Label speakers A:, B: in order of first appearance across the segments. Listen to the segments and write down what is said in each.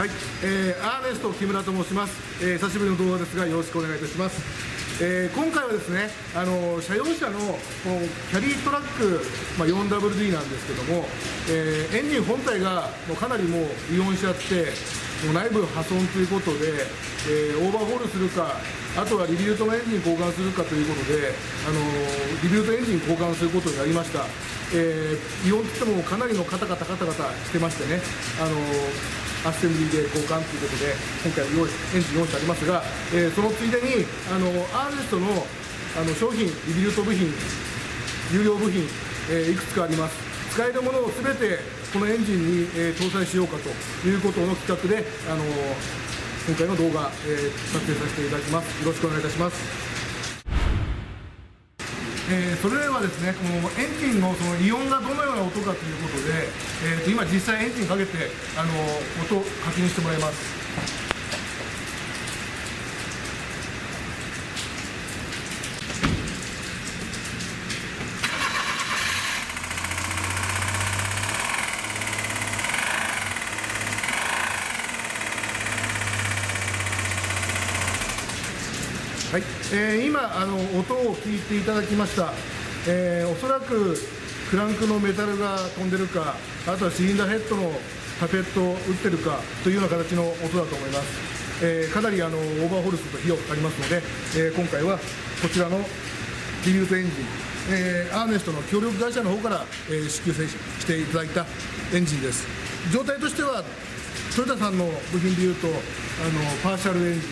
A: はい、アーネスト木村と申します、久しぶりの動画ですがよろしくお願いいたします。今回はですね、車用車のキャリートラック、4WD なんですけども、エンジン本体がもうかなりもう異音しちゃって、もう内部破損ということで、オーバーホールするか、あとはリビルトのエンジン交換するかということで、リビルトエンジン交換することになりました。異音といってもかなりのカタカタしてましてね、アッセンブリーで交換ということで、今回エンジン用意してありますが、そのついでにアーネストの商品、リビルト部品、有料部品、いくつかあります。使えるものをすべてこのエンジンに、搭載しようかということの企画で、今回の動画、撮影させていただきます。よろしくお願いいたします。それではですね、このエンジンのその異音がどのような音かということで、今実際エンジンかけて音を確認してもらいます。はい、今音を聞いていただきました。おそらくクランクのメタルが飛んでるか、あとはシリンダーヘッドのタペットを打ってるかというような形の音だと思います。かなりオーバーホールすると費用かかりますので、今回はこちらのリビルトエンジン、アーネストの協力会社の方から、支給していただいたエンジンです。状態としてはトヨタさんの部品でいうとパーシャルエンジン、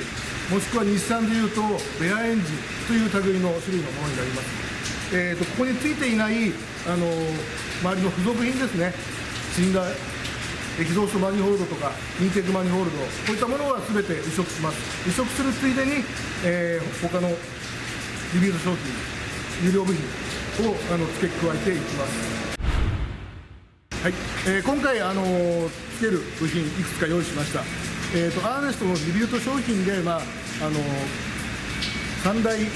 A: もしくは日産でいうとベアエンジンという類の種類のものになります。ここについていない周りの付属品ですね、シリンダーエキゾーストマニホールドとかインテークマニホールド、こういったものはすべて移植します。移植するついでに、他のリビルト商品、有料部品を付け加えていきます。はい、今回付ける部品いくつか用意しました。アーネストのリビルト商品で、3大、メ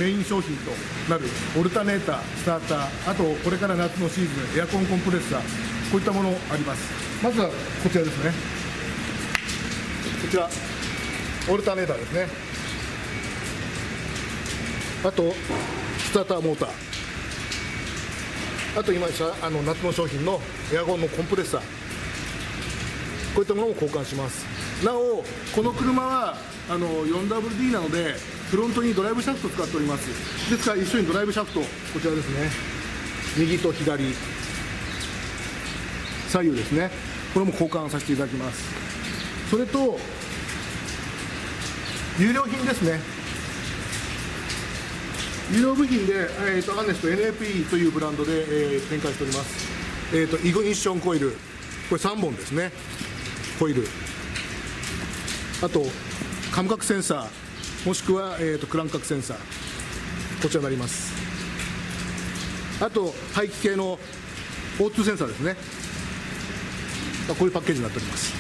A: イン商品となるオルタネーター、スターター、あとこれから夏のシーズンエアコンコンプレッサー、こういったものあります。まずはこちらですね。こちらオルタネーターですね。あとスターターモーター、あと今夏の商品のエアコンのコンプレッサー、こういったものを交換します。なおこの車は4WD なのでフロントにドライブシャフトを使っております。ですから一緒にドライブシャフト、こちらですね、右と左、左右ですね、これも交換させていただきます。それと有料品ですね、有料部品で、アーネスト NAP というブランドで、展開しております。イグニッションコイル、これ3本ですね、コイル、あとカム角センサー、もしくは、クランク角センサー、こちらになります。あと排気系の O2 センサーですね、こういうパッケージになっております。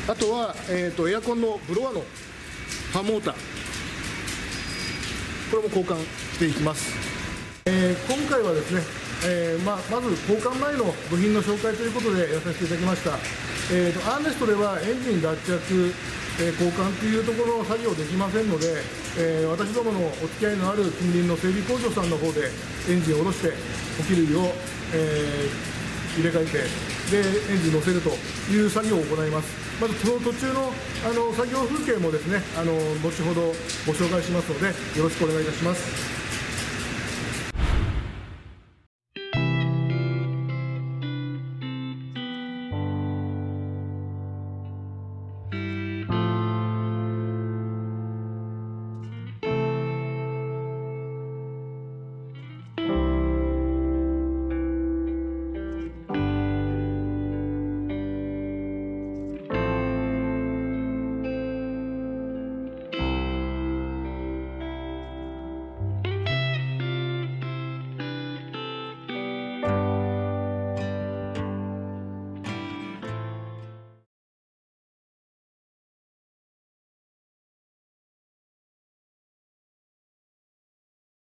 A: あとは、エアコンのブロアのファンモーター、これも交換していきます。今回はですね、まず交換前の部品の紹介ということでやらさせていただきました。アーネストではエンジン脱着、交換というところの作業できませんので、私どものお付き合いのある近隣の整備工場さんの方でエンジンを下ろして補給類を、入れ替えてでエンジン乗せるという作業を行います。まずその途中の作業風景もですね後ほどご紹介しますのでよろしくお願いいたします。